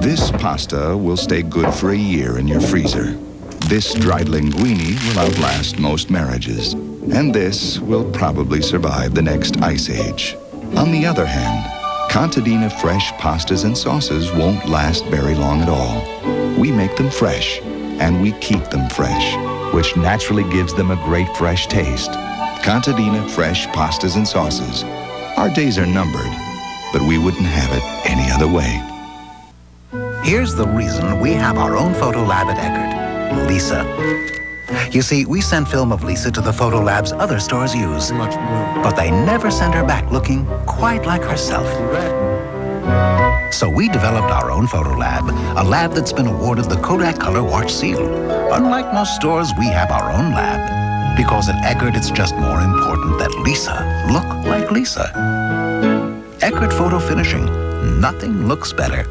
This pasta will stay good for a year in your freezer. This dried linguine will outlast most marriages. And this will probably survive the next ice age. On the other hand, Contadina fresh pastas and sauces won't last very long at all. We make them fresh, and we keep them fresh, which naturally gives them a great fresh taste. Contadina fresh pastas and sauces. Our days are numbered, but we wouldn't have it any other way. Here's the reason we have our own photo lab at Eckerd, Lisa. You see, we send film of Lisa to the photo labs other stores use, but they never send her back looking quite like herself. So we developed our own photo lab, a lab that's been awarded the Kodak Color Watch Seal. Unlike most stores, we have our own lab, because at Eckerd it's just more important that Lisa look like Lisa. Eckerd Photo Finishing, nothing looks better.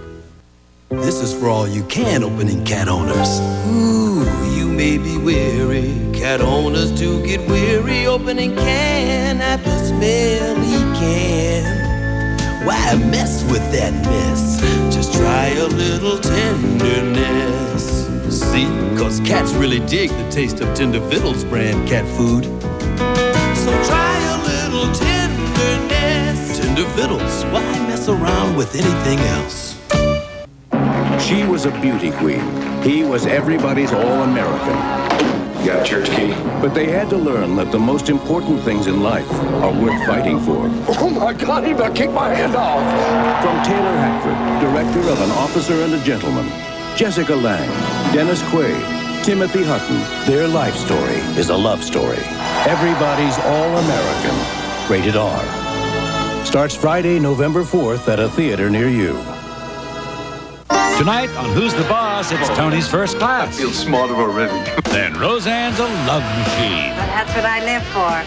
This is for all you can opening cat owners. Ooh, you may be weary. Cat owners do get weary opening can after smelly can. Why mess with that mess? Just try a little tenderness. See, 'cause cats really dig the taste of Tender Vittles brand cat food. So try a little tenderness. Tender Vittles, why mess around with anything else? She was a beauty queen. He was everybody's all-American. You got a church key? But they had to learn that the most important things in life are worth fighting for. Oh my God, he about kicked my hand off. From Taylor Hackford, director of An Officer and a Gentleman, Jessica Lange, Dennis Quaid, Timothy Hutton, their life story is a love story. Everybody's all-American. Rated R. Starts Friday, November 4th at a theater near you. Tonight on Who's the Boss, it's Tony's First Class. I feel smarter already. Then Roseanne's a love machine. That's what I live for,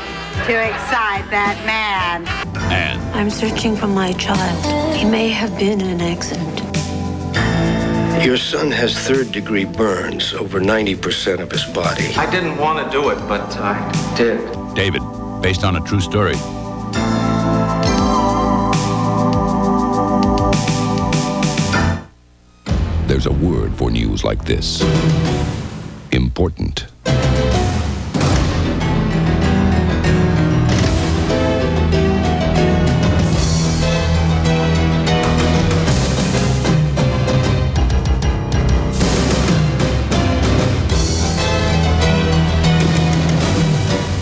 to excite that man. And I'm searching for my child. He may have been in an accident. Your son has third-degree burns over 90% of his body. I didn't want to do it, but I did. David, based on a true story. There's a word for news like this. Important.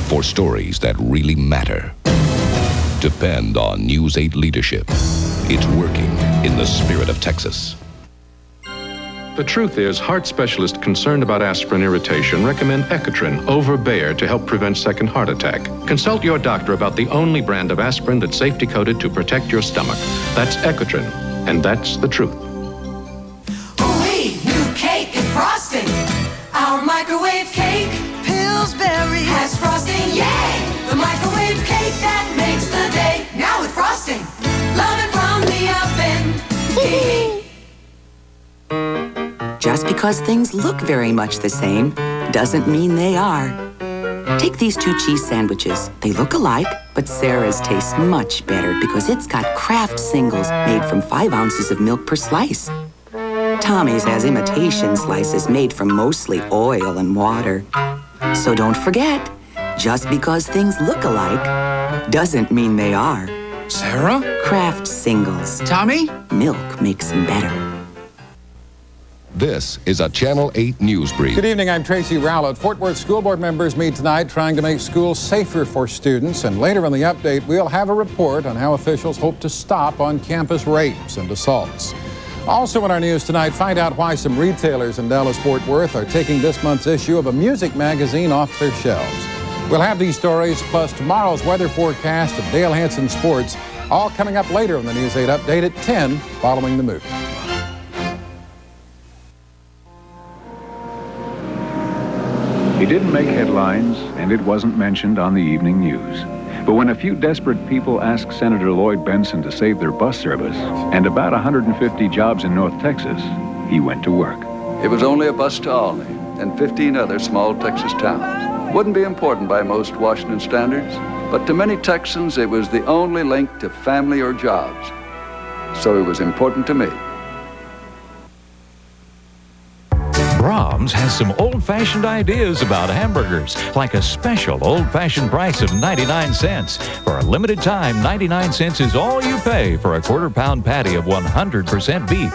For stories that really matter. Depend on News 8 leadership. It's working in the spirit of Texas. The truth is, heart specialists concerned about aspirin irritation recommend Ecotrin over Bayer to help prevent second heart attack. Consult your doctor about the only brand of aspirin that's safety-coated to protect your stomach. That's Ecotrin, and that's the truth. Ooh-wee, new cake and frosting. Our microwave cake, Pillsbury, has frosting, yay! The microwave cake that makes the day. Now with frosting. Love it from the oven. Just because things look very much the same doesn't mean they are. Take these two cheese sandwiches. They look alike, but Sarah's tastes much better because it's got Kraft singles made from 5 ounces of milk per slice. Tommy's has imitation slices made from mostly oil and water. So don't forget, just because things look alike doesn't mean they are. Sarah? Kraft singles. Tommy? Milk makes them better. This is a Channel 8 News Brief. Good evening, I'm Tracy Rowlett. Fort Worth School Board members meet tonight trying to make schools safer for students. And later in the update, we'll have a report on how officials hope to stop on-campus rapes and assaults. Also in our news tonight, find out why some retailers in Dallas-Fort Worth are taking this month's issue of a music magazine off their shelves. We'll have these stories, plus tomorrow's weather forecast of Dale Hansen Sports, all coming up later on the News 8 Update at 10 following the movie. He didn't make headlines, and it wasn't mentioned on the evening news. But when a few desperate people asked Senator Lloyd Bentsen to save their bus service and about 150 jobs in North Texas, he went to work. It was only a bus to Olney and 15 other small Texas towns. Wouldn't be important by most Washington standards, but to many Texans, it was the only link to family or jobs. So it was important to me. Braum's has some old-fashioned ideas about hamburgers, like a special old-fashioned price of 99 cents. For a limited time, 99 cents is all you pay for a quarter-pound patty of 100% beef.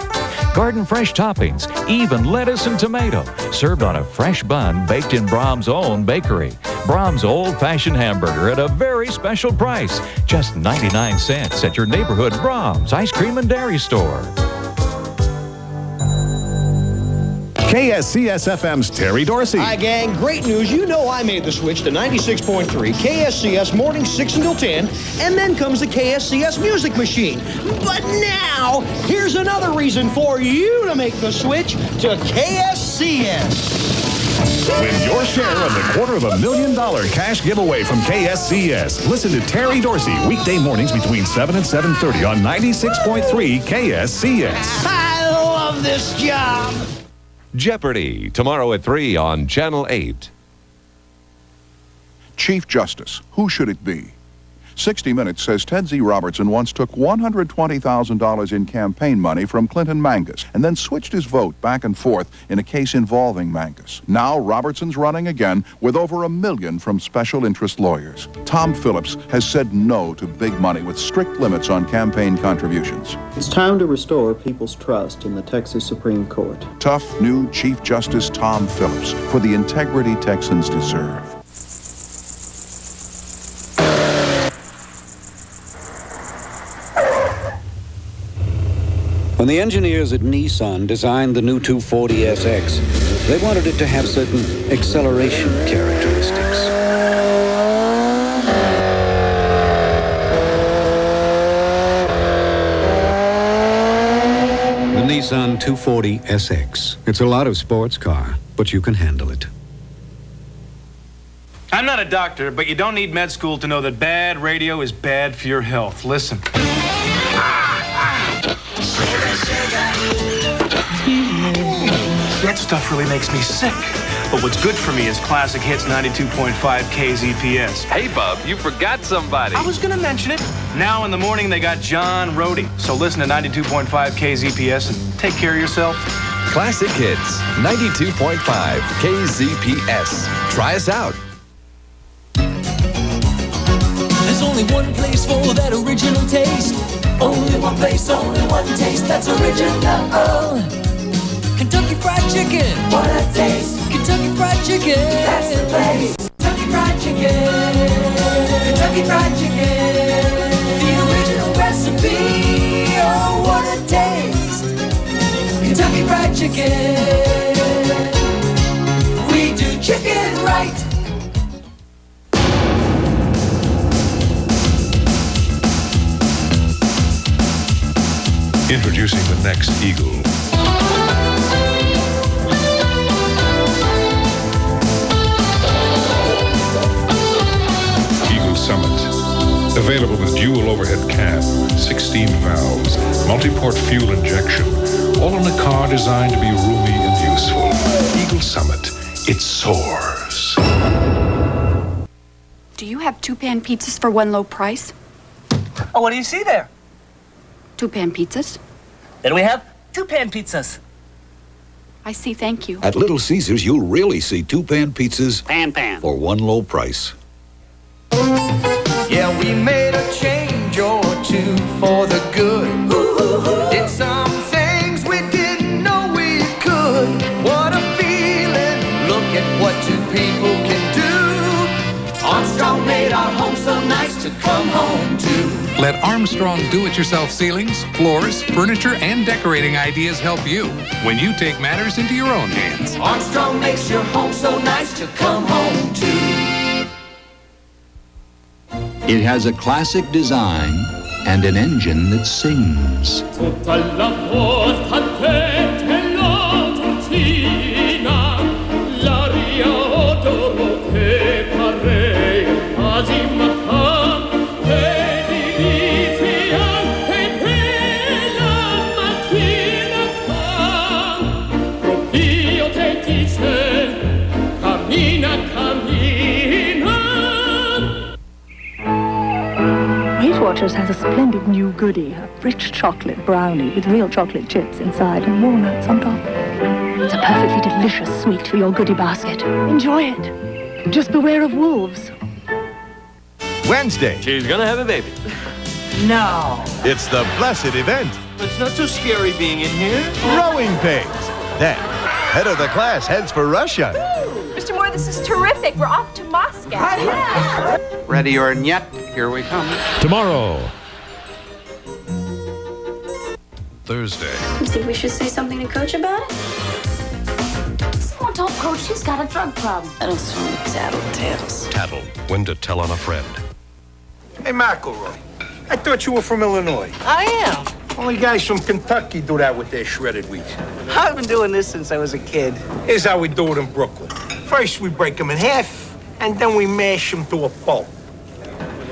Garden fresh toppings, even lettuce and tomato, served on a fresh bun baked in Braum's own bakery. Braum's old-fashioned hamburger at a very special price, just 99 cents at your neighborhood Braum's Ice Cream and Dairy Store. KSCS-FM's Terry Dorsey. Hi, gang. Great news. You know I made the switch to 96.3 KSCS mornings 6 until 10, and then comes the KSCS music machine. But now, here's another reason for you to make the switch to KSCS. Win your share of the $250,000 cash giveaway from KSCS. Listen to Terry Dorsey weekday mornings between 7 and 7:30 on 96.3 KSCS. I love this job. Jeopardy, tomorrow at 3 on Channel 8. Chief Justice, who should it be? 60 Minutes says Ted Z. Robertson once took $120,000 in campaign money from Clinton Mangus and then switched his vote back and forth in a case involving Mangus. Now Robertson's running again with over $1 million from special interest lawyers. Tom Phillips has said no to big money with strict limits on campaign contributions. It's time to restore people's trust in the Texas Supreme Court. Tough new Chief Justice Tom Phillips for the integrity Texans deserve. When the engineers at Nissan designed the new 240SX, they wanted it to have certain acceleration characteristics. The Nissan 240SX. It's a lot of sports car, but you can handle it. I'm not a doctor, but you don't need med school to know that bad radio is bad for your health. Listen. That stuff really makes me sick. But what's good for me is Classic Hits 92.5 KZPS. Hey, Bub, you forgot somebody. I was going to mention it. Now in the morning, they got John Rohde. So listen to 92.5 KZPS and take care of yourself. Classic Hits, 92.5 KZPS. Try us out. There's only one place for that original taste. Only one place, only one taste that's original. Kentucky Fried Chicken. What a taste. Kentucky Fried Chicken. That's the place. Kentucky Fried Chicken. Kentucky Fried Chicken. The original recipe. Oh, what a taste. Kentucky Fried Chicken. We do chicken right. Introducing the next Eagle. Eagle Summit. Available with dual overhead cab, 16 valves, multi-port fuel injection, all in a car designed to be roomy and useful. Eagle Summit. It soars. Do you have 2-pan pizzas for one low price? Oh, what do you see there? 2-pan pizzas. Then we have 2-pan pizzas. I see, thank you. At Little Caesars, you'll really see 2-pan pizzas Pan. for one low price. Yeah, we made a change or two for the good. Did some things we didn't know we could. What a feeling. Look at what two people can do. Armstrong made our home so nice to come home to. Let Armstrong do-it-yourself ceilings, floors, furniture, and decorating ideas help you when you take matters into your own hands. Armstrong makes your home so nice to come home to. It has a classic design and an engine that sings. Waters has a splendid new goodie, a rich chocolate brownie with real chocolate chips inside and walnuts on top. It's a perfectly delicious sweet for your goodie basket. Enjoy it. Just beware of wolves. Wednesday. She's gonna have a baby. No. It's the blessed event. It's not so scary being in here. Growing pains. Then, head of the class heads for Russia. Mr. Moore, this is terrific. We're off to Moscow. Ready or yet, here we come. Tomorrow. Thursday. You think we should say something to Coach about it? Someone told Coach she's got a drug problem. I don't sound like tattletales. Tattle. When to tell on a friend. Hey, McElroy. I thought you were from Illinois. I am. Only guys from Kentucky do that with their shredded wheat. I've been doing this since I was a kid. Here's how we do it in Brooklyn. First, we break them in half, and then we mash them to a pulp.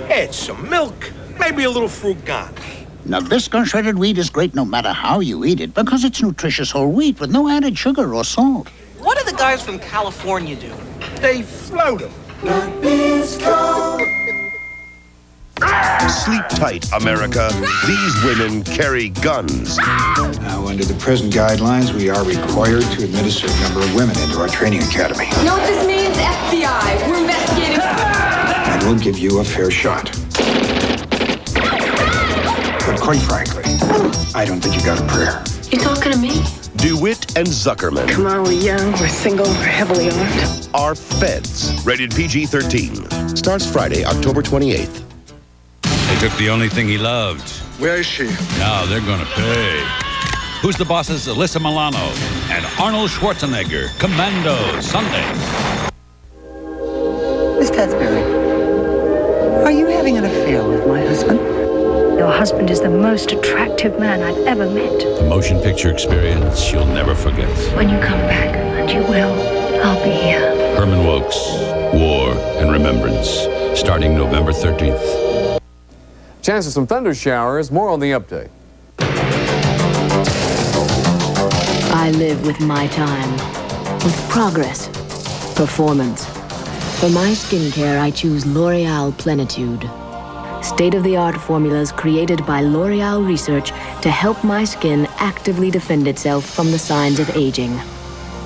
Add some milk, maybe a little fruit garnish. Nabisco shredded wheat is great no matter how you eat it because it's nutritious whole wheat with no added sugar or salt. What do the guys from California do? They float them. Sleep tight, America. These women carry guns. Now, under the present guidelines, we are required to admit a certain number of women into our training academy. You know what this means? FBI. We're investigating. And we'll give you a fair shot. But quite frankly, I don't think you got a prayer. You talking to me? DeWitt and Zuckerman Come on, we're young, we're single, we're heavily armed. are feds. Rated PG-13. Starts Friday, October 28th. They took the only thing he loved. Where is she? Now they're gonna pay. Who's the Boss's Alyssa Milano and Arnold Schwarzenegger. Commando, Sunday. Miss Tatsbury, are you having an affair with my husband? Your husband is the most attractive man I've ever met. The motion picture experience she'll never forget. When you come back, and you will, I'll be here. Herman Woukes, War and Remembrance, starting November 13th. Chance of some thunder showers. More on the update. I live with my time, with progress, performance. For my skincare, I choose L'Oreal Plenitude. State-of-the-art formulas created by L'Oreal Research to help my skin actively defend itself from the signs of aging.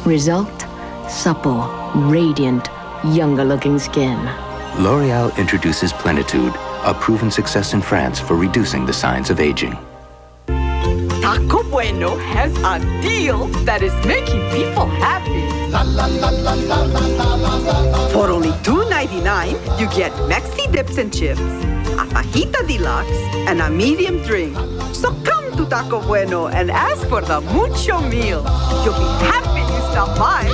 Result? Supple, radiant, younger-looking skin. L'Oreal introduces Plenitude, a proven success in France for reducing the signs of aging. Taco Bueno has a deal that is making people happy. La la la la la la la la la. For only $2.99, you get Maxi dips and chips, a fajita deluxe, and a medium drink. So come to Taco Bueno and ask for the Mucho Meal. You'll be happy you stopped by.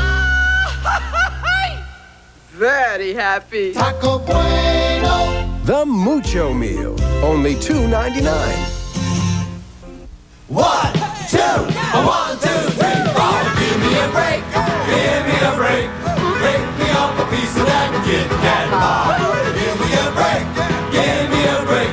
Very happy. Taco Bueno. The Mucho Meal, only $2.99. 1, 2, 1, 2, 3, 4. Give me a break, give me a break. Break me off a piece of that Kit Kat bar. Give me a break, give me a break.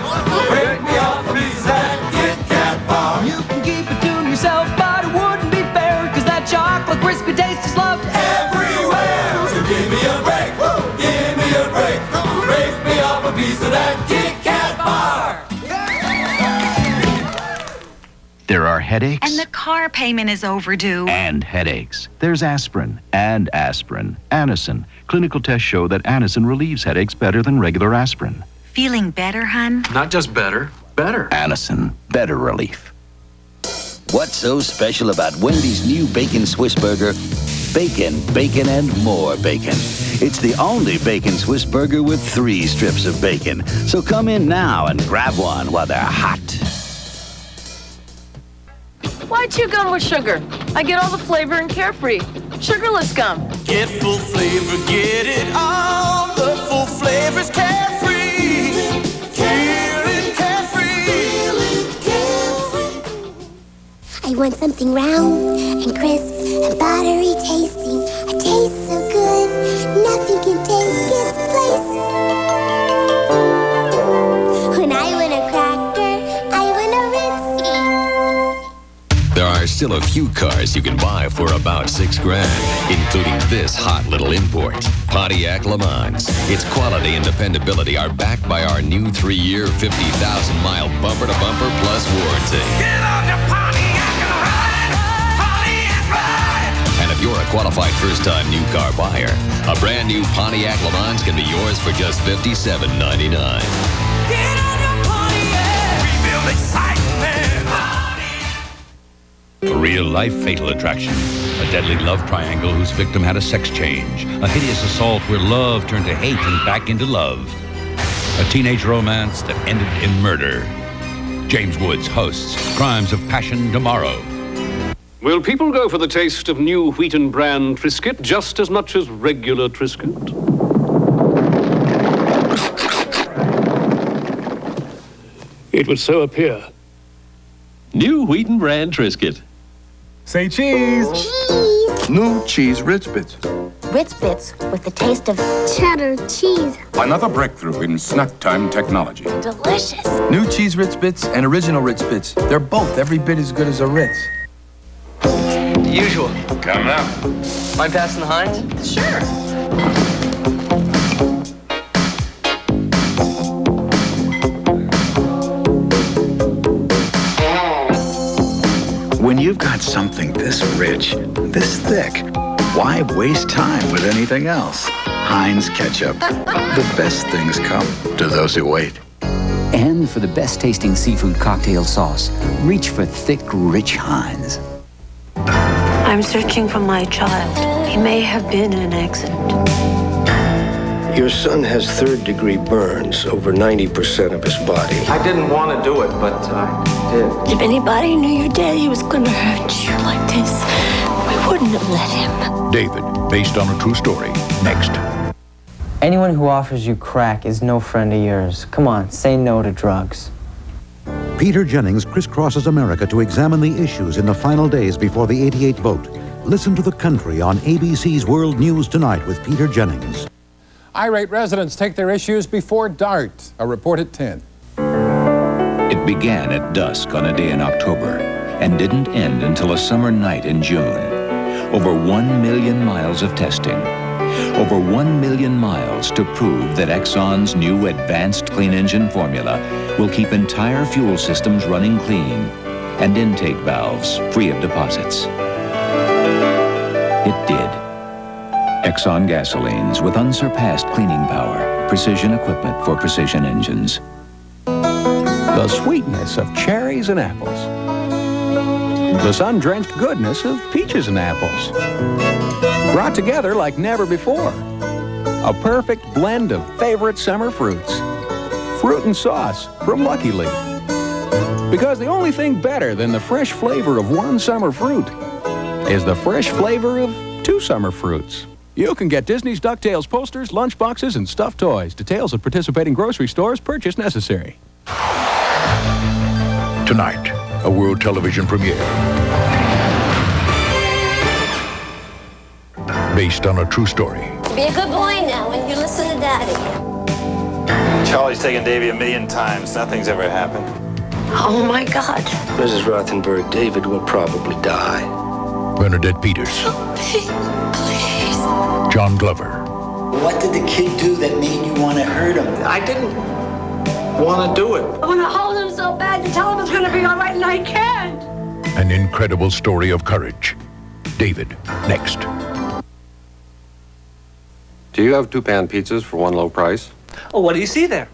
Break me off a piece of that Kit Kat bar. You can keep it to yourself, but it wouldn't be fair, cause that chocolate crispy taste is loved everywhere. So give me a break, give me a break. Break me off a piece of that Kit Kat bar. There are headaches. And the car payment is overdue. And headaches. There's aspirin and aspirin. Anacin. Clinical tests show that Anacin relieves headaches better than regular aspirin. Feeling better, hun? Not just better, better. Anacin. Better relief. What's so special about Wendy's new Bacon Swiss Burger? Bacon, bacon, and more bacon. It's the only Bacon Swiss Burger with 3 strips of bacon. So come in now and grab one while they're hot. Why chew gum with sugar? I get all the flavor and carefree. Sugarless gum. Get full flavor, get it all. The full flavor's carefree. Feeling carefree. I want something round and crisp and buttery tasting. A taste so good, nothing can take its place. When I want a cracker, I want a Ritzy. There are still a few cars you can buy for about $6,000, including this hot little import, Pontiac Le Mans. Its quality and dependability are backed by our new 3-year, 50,000-mile bumper-to-bumper plus warranty. Get on your Pontiac and ride, Pontiac ride. And qualified first-time new car buyer, a brand new Pontiac Le Mans can be yours for just $57.99. Get on your Pontiac. We build excitement. A real-life fatal attraction. A deadly love triangle whose victim had a sex change. A hideous assault where love turned to hate and back into love. A teenage romance that ended in murder. James Woods hosts Crimes of Passion tomorrow. Will people go for the taste of new Wheaton brand Triscuit just as much as regular Triscuit? It would so appear. New Wheaton brand Triscuit. Say cheese. Cheese. New cheese Ritz Bits. Ritz Bits with the taste of cheddar cheese. Another breakthrough in snack time technology. Delicious. New cheese Ritz Bits and original Ritz Bits. They're both every bit as good as a Ritz. Usual. Coming up. Mind passing the Heinz? Sure. When you've got something this rich, this thick, why waste time with anything else? Heinz Ketchup. The best things come to those who wait. And for the best tasting seafood cocktail sauce, reach for thick, rich Heinz. I'm searching for my child. He may have been in an accident. Your son has third-degree burns over 90% of his body. I didn't want to do it, but I did. If anybody knew your daddy was going to hurt you like this, we wouldn't have let him. David, based on a true story. Next. Anyone who offers you crack is no friend of yours. Come on, say no to drugs. Peter Jennings crisscrosses America to examine the issues in the final days before the '88 vote. Listen to the country on ABC's World News Tonight with Peter Jennings. Irate residents take their issues before DART. A report at 10. It began at dusk on a day in October and didn't end until a summer night in June. Over 1 million miles of testing. Over 1 million miles to prove that Exxon's new advanced clean engine formula will keep entire fuel systems running clean and intake valves free of deposits. It did. Exxon gasolines with unsurpassed cleaning power, precision equipment for precision engines. The sweetness of cherries and apples. The sun-drenched goodness of peaches and apples. Brought together like never before. A perfect blend of favorite summer fruits. Fruit and sauce from Lucky Leaf. Because the only thing better than the fresh flavor of one summer fruit is the fresh flavor of two summer fruits. You can get Disney's DuckTales posters, lunchboxes, and stuffed toys. Details at participating grocery stores. Purchase necessary. Tonight, a world television premiere. Based on a true story. Be a good boy now and you listen to Daddy. Charlie's taken Davy 1,000,000 times. Nothing's ever happened. Oh, my God. Mrs. Rothenberg, David will probably die. Bernadette Peters. Please. John Glover. What did the kid do that made you want to hurt him? I didn't want to do it. I want to hold him so bad to tell him it's going to be all right, and I can't. An incredible story of courage. David, next. Do you have 2-pan pizzas for one low price? Oh, what do you see there?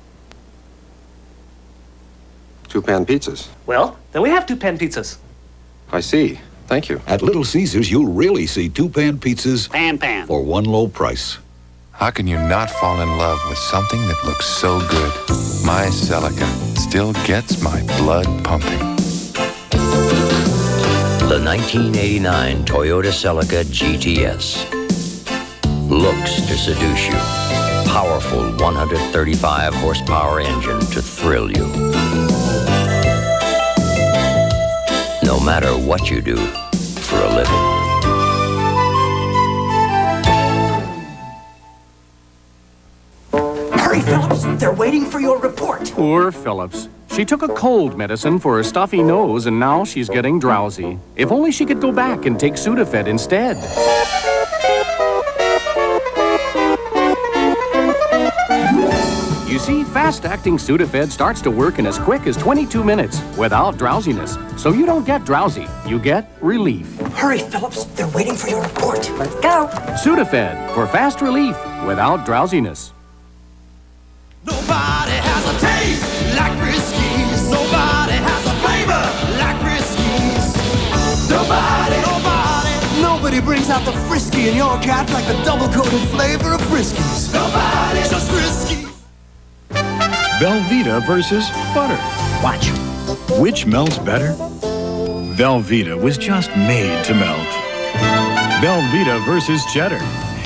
2-pan pizzas. Well, then we have 2-pan pizzas. I see. Thank you. At Little Caesars, you'll really see 2-pan pizzas for one low price. How can you not fall in love with something that looks so good? My Celica still gets my blood pumping. The 1989 Toyota Celica GTS. Looks to seduce you. Powerful 135 horsepower engine to thrill you. No matter what you do for a living. Hurry, Phillips. They're waiting for your report. Poor Phillips. She took a cold medicine for a stuffy nose and now she's getting drowsy. If only she could go back and take Sudafed instead. You see, fast-acting Sudafed starts to work in as quick as 22 minutes without drowsiness. So you don't get drowsy, you get relief. Hurry, Phillips. They're waiting for your report. Let's go. Sudafed for fast relief without drowsiness. Nobody has a taste like Friskies. Nobody has a flavor like Friskies. Nobody brings out the Frisky in your cat like the double-coated flavor of Friskies. Nobody, just Friskies. Velveeta versus butter. Watch. Which melts better? Velveeta was just made to melt. Velveeta versus cheddar.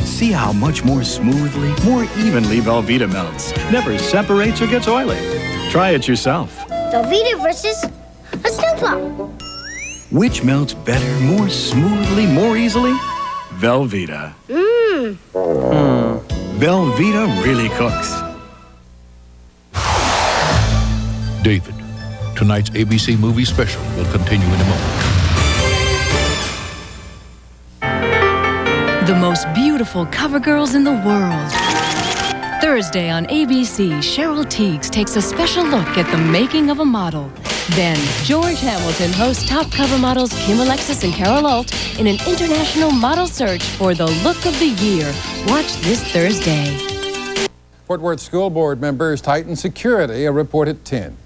See how much more smoothly, more evenly Velveeta melts. Never separates or gets oily. Try it yourself. Velveeta versus a snowplow. Which melts better, more smoothly, more easily? Velveeta. Velveeta really cooks. David, tonight's ABC movie special will continue in a moment. The most beautiful cover girls in the world. Thursday on ABC, Cheryl Tiegs takes a special look at the making of a model. Then, George Hamilton hosts top cover models Kim Alexis and Carol Alt in an international model search for the look of the year. Watch this Thursday. Fort Worth School Board members tighten security, a report at 10.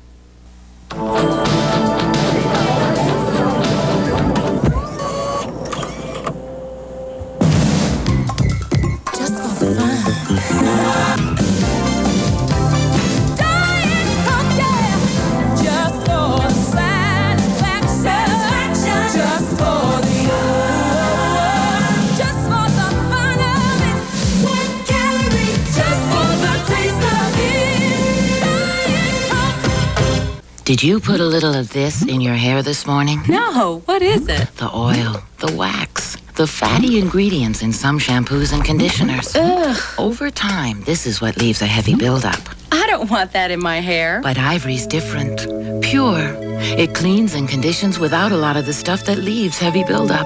Did you put a little of this in your hair this morning? No, what is it? The oil, the wax, the fatty ingredients in some shampoos and conditioners. Ugh. Over time, this is what leaves a heavy buildup. I don't want that in my hair. But Ivory's different. Pure. It cleans and conditions without a lot of the stuff that leaves heavy buildup.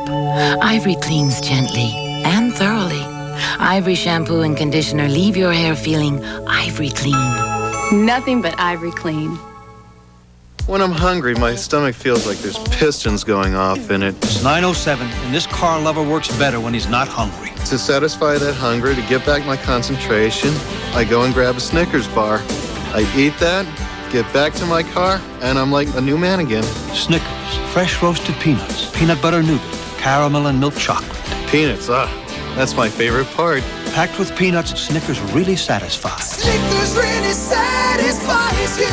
Ivory cleans gently and thoroughly. Ivory shampoo and conditioner leave your hair feeling ivory clean. Nothing but Ivory Clean. When I'm hungry, my stomach feels like there's pistons going off in it. It's 9:07, and this car lover works better when he's not hungry. To satisfy that hunger, to get back my concentration, I go and grab a Snickers bar. I eat that, get back to my car, and I'm like a new man again. Snickers, fresh roasted peanuts, peanut butter nougat, caramel and milk chocolate. Peanuts, that's my favorite part. Packed with peanuts, Snickers really satisfies. Snickers really satisfies you.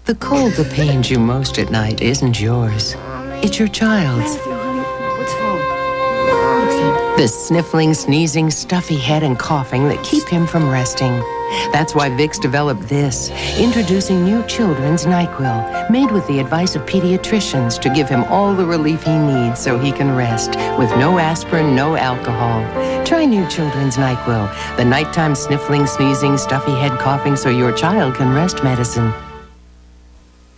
The cold that pains you most at night isn't yours. It's your child's. What's wrong? The sniffling, sneezing, stuffy head and coughing that keep him from resting. That's why Vicks developed this, introducing new children's NyQuil, made with the advice of pediatricians to give him all the relief he needs so he can rest, with no aspirin, no alcohol. Try new children's NyQuil, the nighttime sniffling, sneezing, stuffy head coughing so your child can rest medicine.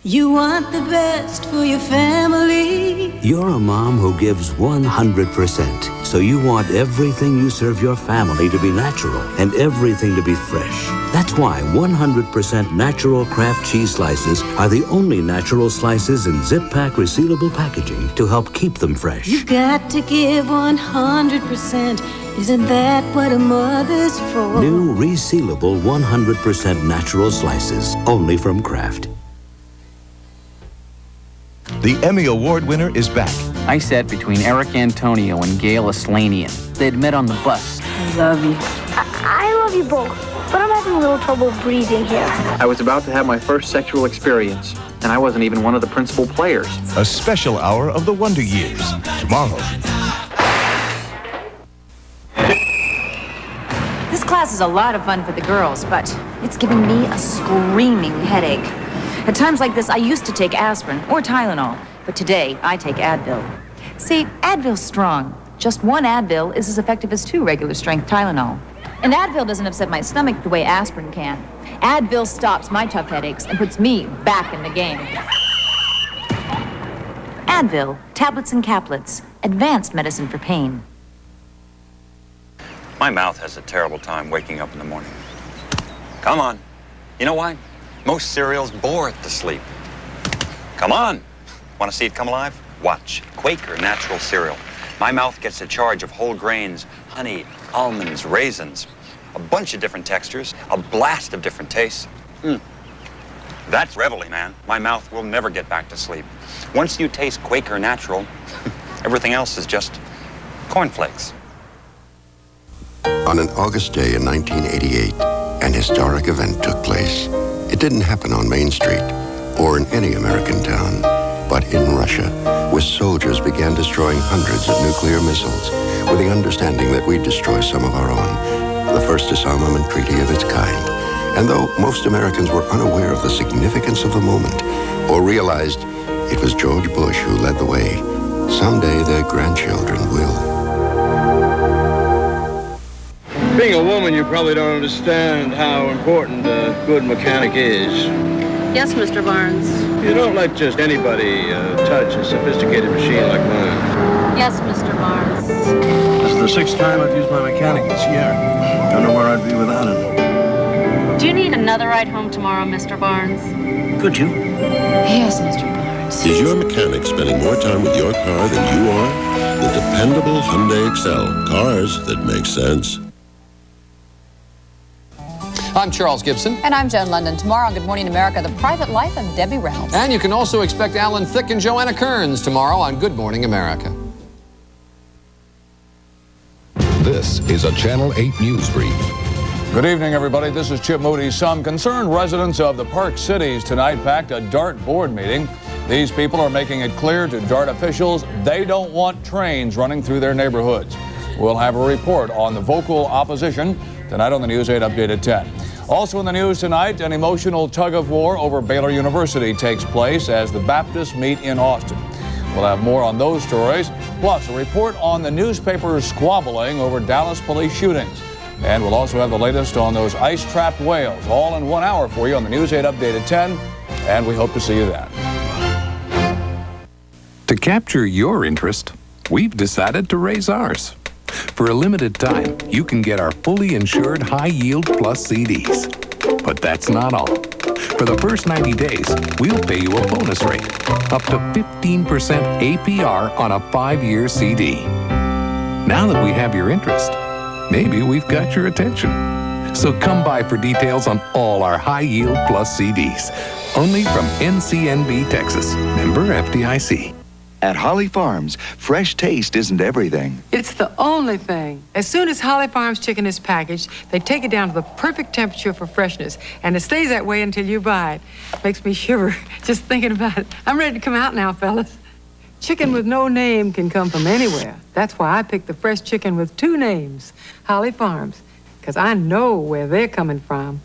You want the best for your family. You're a mom who gives 100%, so you want everything you serve your family to be natural and everything to be fresh. That's why 100% natural Kraft cheese slices are the only natural slices in zip-pack resealable packaging to help keep them fresh. You got to give 100%. Isn't that what a mother's for? New resealable 100% natural slices, only from Kraft. The Emmy Award winner is back. I sat between Eric Antonio and Gail Aslanian. They'd met on the bus. I love you. I love you both, but I'm having a little trouble breathing here. I was about to have my first sexual experience, and I wasn't even one of the principal players. A special hour of the Wonder Years. Tomorrow. This class is a lot of fun for the girls, but it's giving me a screaming headache. At times like this, I used to take aspirin or Tylenol, but today I take Advil. See, Advil's strong. Just one Advil is as effective as 2 regular-strength Tylenol. And Advil doesn't upset my stomach the way aspirin can. Advil stops my tough headaches and puts me back in the game. Advil, tablets and caplets, advanced medicine for pain. My mouth has a terrible time waking up in the morning. Come on. You know why? Most cereals bore it to sleep. Come on. Want to see it come alive? Watch, Quaker natural cereal. My mouth gets a charge of whole grains, honey, almonds, raisins, a bunch of different textures, a blast of different tastes. That's reveille, man. My mouth will never get back to sleep. Once you taste Quaker natural, everything else is just cornflakes. On an August day in 1988, an historic event took place. It didn't happen on Main Street or in any American town, but in Russia, where soldiers began destroying hundreds of nuclear missiles with the understanding that we'd destroy some of our own, the first disarmament treaty of its kind. And though most Americans were unaware of the significance of the moment or realized it was George Bush who led the way, someday their grandchildren will. Being a woman, you probably don't understand how important a good mechanic is. Yes, Mr. Barnes. You don't let just anybody touch a sophisticated machine like mine. Yes, Mr. Barnes. This is the sixth time I've used my mechanic this year. Don't know where I'd be without it. Do you need another ride home tomorrow, Mr. Barnes? Could you? Yes, Mr. Barnes. Is your mechanic spending more time with your car than you are? The dependable Hyundai Excel. Cars that make sense. I'm Charles Gibson. And I'm Joan London. Tomorrow on Good Morning America, the private life of Debbie Reynolds. And you can also expect Alan Thicke and Joanna Kearns tomorrow on Good Morning America. This is a Channel 8 News Brief. Good evening, everybody. This is Chip Moody. Some concerned residents of the Park Cities tonight packed a DART board meeting. These people are making it clear to DART officials they don't want trains running through their neighborhoods. We'll have a report on the vocal opposition tonight on the News 8 Update at 10. Also in the news tonight, an emotional tug-of-war over Baylor University takes place as the Baptists meet in Austin. We'll have more on those stories, plus a report on the newspapers squabbling over Dallas police shootings. And we'll also have the latest on those ice-trapped whales, all in 1 hour for you on the News 8 Update at 10, and we hope to see you then. To capture your interest, we've decided to raise ours. For a limited time, you can get our fully insured High Yield Plus CDs. But that's not all. For the first 90 days, we'll pay you a bonus rate, up to 15% APR on a 5-year CD. Now that we have your interest, maybe we've got your attention. So come by for details on all our High Yield Plus CDs. Only from NCNB, Texas. Member FDIC. At Holly Farms, fresh taste isn't everything. It's the only thing. As soon as Holly Farms chicken is packaged, they take it down to the perfect temperature for freshness, and it stays that way until you buy it. Makes me shiver just thinking about it. I'm ready to come out now, fellas. Chicken with no name can come from anywhere. That's why I picked the fresh chicken with 2 names, Holly Farms, because I know where they're coming from.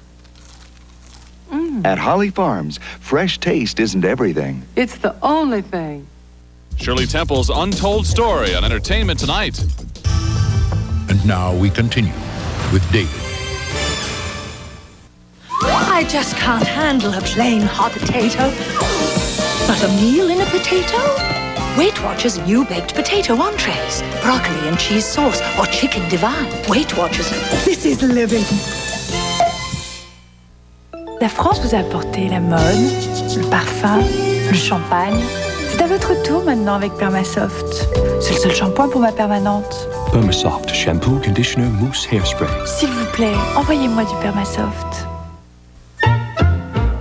At Holly Farms, fresh taste isn't everything. It's the only thing. Shirley Temple's Untold Story on Entertainment Tonight. And now we continue with David. I just can't handle a plain hot potato. But a meal in a potato? Weight Watchers new baked potato entrees, broccoli and cheese sauce, or chicken divine. Weight Watchers, this is living. La France vous a apporté la mode, le parfum, le champagne. C'est à votre tour maintenant avec Permasoft. C'est le seul shampoing pour ma permanente. Permasoft shampoo, conditioner, mousse, hairspray. S'il vous plaît, envoyez-moi du Permasoft.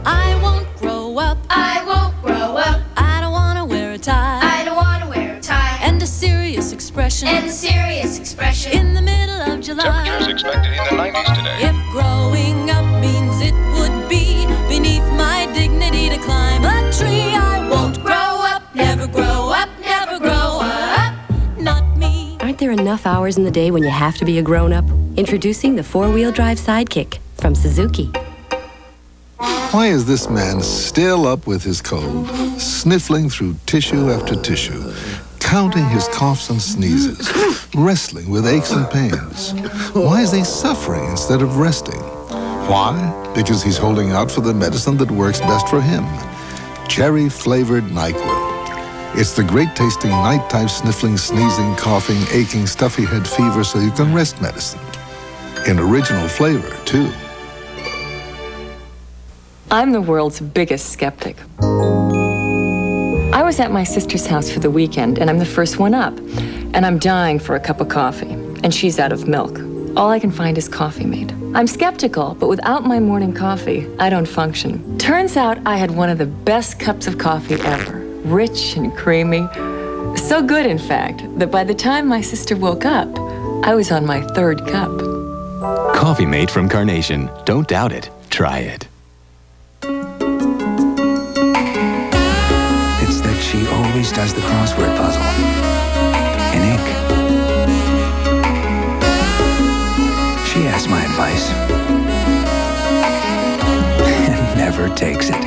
I won't grow up. I won't grow up. I don't want to wear a tie. I don't want to wear a tie. And a serious expression. And a serious expression. In the middle of July. Temperatures expected in the 90s today. If growing up means it would be beneath my dignity to climb a tree, I won't grow up. Never grow up, never grow up, not me. Aren't there enough hours in the day when you have to be a grown-up? Introducing the 4-wheel drive Sidekick from Suzuki. Why is this man still up with his cold, sniffling through tissue after tissue, counting his coughs and sneezes, wrestling with aches and pains? Why is he suffering instead of resting? Why? Because he's holding out for the medicine that works best for him. Cherry-flavored NyQuil. It's the great-tasting nighttime sniffling, sneezing, coughing, aching, stuffy head fever so you can rest medicine. In original flavor, too. I'm the world's biggest skeptic. I was at my sister's house for the weekend, and I'm the first one up. And I'm dying for a cup of coffee, and she's out of milk. All I can find is Coffee Mate. I'm skeptical, but without my morning coffee, I don't function. Turns out I had one of the best cups of coffee ever. Rich and creamy. So good, in fact, that by the time my sister woke up, I was on my third cup. Coffee Mate from Carnation. Don't doubt it. Try it. It's that she always does the crossword puzzle. In ink. She asks my advice. And never takes it.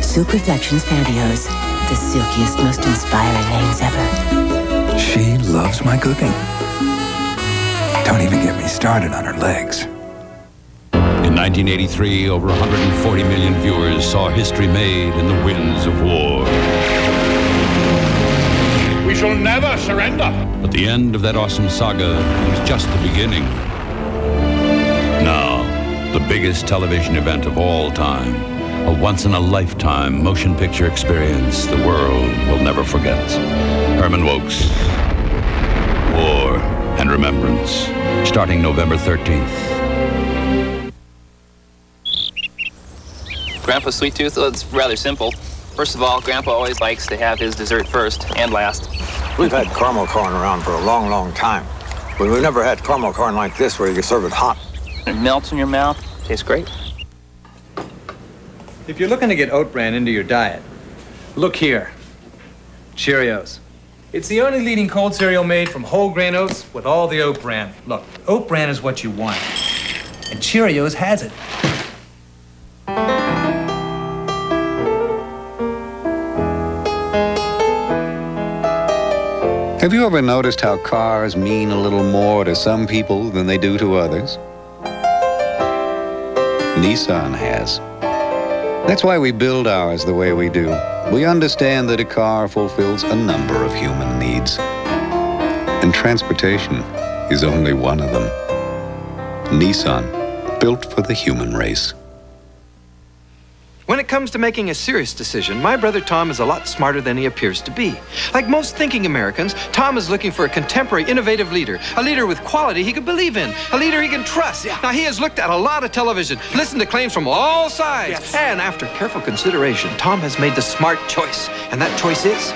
Silk Reflections Pantyhose. The silkiest, most inspiring names ever. She loves my cooking. Don't even get me started on her legs. In 1983, over 140 million viewers saw history made in the winds of war. We shall never surrender. But the end of that awesome saga was just the beginning. Now, the biggest television event of all time, a once-in-a-lifetime motion picture experience the world will never forget. Herman Wouk's War and Remembrance, starting November 13th. Grandpa's sweet tooth, well, it's rather simple. First of all, Grandpa always likes to have his dessert first and last. We've had caramel corn around for a long, long time, but we've never had caramel corn like this where you can serve it hot. It melts in your mouth, tastes great. If you're looking to get oat bran into your diet, look here. Cheerios. It's the only leading cold cereal made from whole grain oats with all the oat bran. Look, oat bran is what you want, and Cheerios has it. Have you ever noticed how cars mean a little more to some people than they do to others? Nissan has. That's why we build ours the way we do. We understand that a car fulfills a number of human needs. And transportation is only one of them. Nissan, built for the human race. When it comes to making a serious decision, my brother Tom is a lot smarter than he appears to be. Like most thinking Americans, Tom is looking for a contemporary, innovative leader. A leader with quality he can believe in. A leader he can trust. Now, he has looked at a lot of television, listened to claims from all sides. Yes. And after careful consideration, Tom has made the smart choice. And that choice is...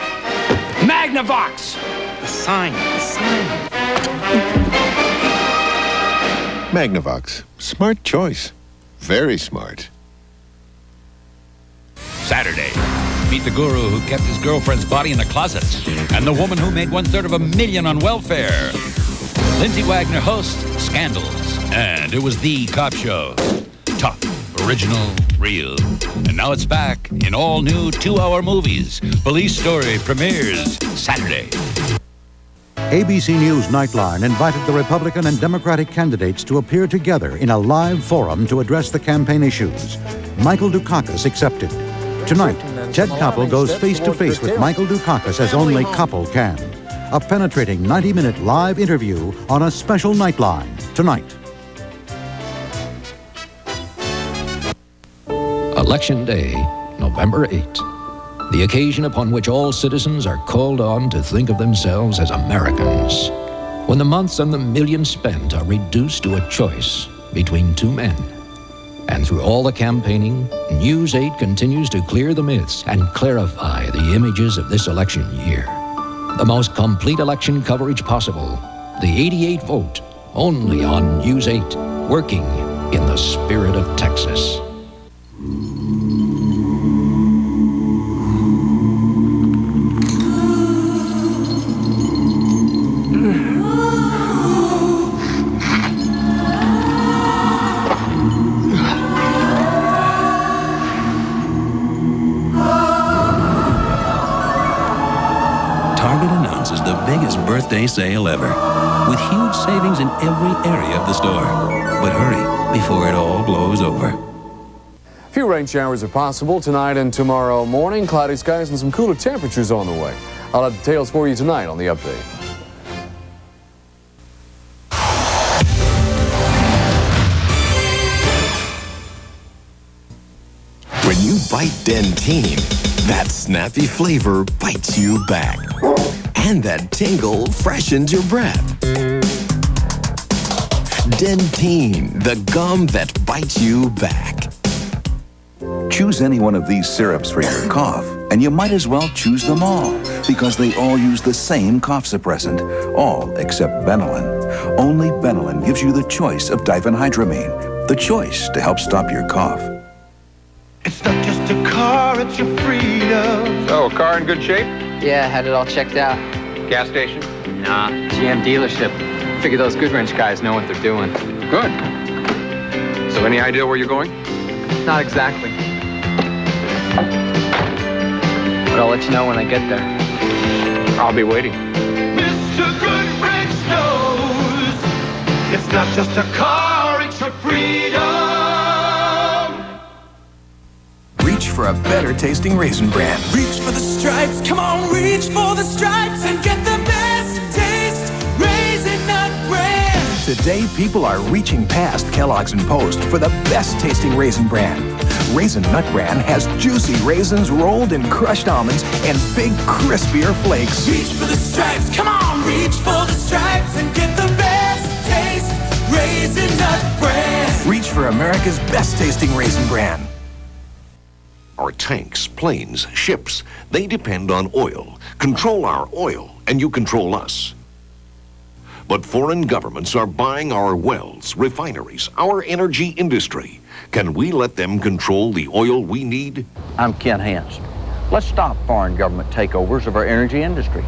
Magnavox! The sign. Magnavox. Smart choice. Very smart. Saturday, meet the guru who kept his girlfriend's body in the closet and the woman who made $1/3 on welfare. Lindsay Wagner hosts Scandals, and it was the cop show. Tough, original, real. And now it's back in all new 2-hour movies. Police Story premieres Saturday. ABC News Nightline invited the Republican and Democratic candidates to appear together in a live forum to address the campaign issues. Michael Dukakis accepted. Tonight, Ted Koppel goes face-to-face with Michael Dukakis as only Koppel can. A penetrating 90-minute live interview on a special Nightline. Tonight. Election Day, November 8. The occasion upon which all citizens are called on to think of themselves as Americans. When the months and the millions spent are reduced to a choice between two men. And through all the campaigning, News 8 continues to clear the myths and clarify the images of this election year. The most complete election coverage possible. The 88 vote, only on News 8, working in the spirit of Texas. Birthday sale ever, with huge savings in every area of the store. But hurry before it all blows over. A few rain showers are possible tonight and tomorrow morning. Cloudy skies and some cooler temperatures on the way. I'll have details for you tonight on the update. When you bite bite Dentine. That snappy flavor bites you back. And that tingle freshens your breath. Dentine, the gum that bites you back. Choose any one of these syrups for your cough, and you might as well choose them all, because they all use the same cough suppressant, all except Benylin. Only Benylin gives you the choice of diphenhydramine, the choice to help stop your cough. It's not just a car, it's your freedom. So, car in good shape? Yeah, had it all checked out. Gas station? Nah, GM dealership. Figure those Goodwrench guys know what they're doing. Good. So any idea where you're going? Not exactly. But I'll let you know when I get there. I'll be waiting. Mr. Goodwrench knows it's not just a car, it's your freedom. Reach for a better tasting Raisin Bran. Reach for the stripes, come on, reach for the stripes and get the best taste Raisin Nut Bran. Today, people are reaching past Kellogg's and Post for the best tasting Raisin Bran. Raisin Nut Bran has juicy raisins rolled in crushed almonds and big, crispier flakes. Reach for the stripes, come on, reach for the stripes and get the best taste Raisin Nut Bran. Reach for America's best tasting Raisin Bran. Our tanks, planes, ships, they depend on oil. Control our oil, and you control us. But foreign governments are buying our wells, refineries, our energy industry. Can we let them control the oil we need? I'm Ken Hance. Let's stop foreign government takeovers of our energy industry.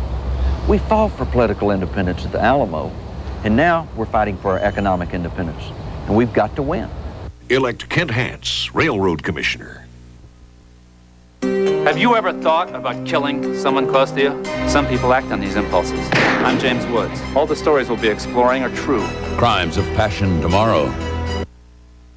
We fought for political independence at the Alamo, and now we're fighting for our economic independence, and we've got to win. Elect Kent Hance, Railroad Commissioner. Have you ever thought about killing someone close to you? Some people act on these impulses. I'm James Woods. All the stories we'll be exploring are true. Crimes of Passion tomorrow.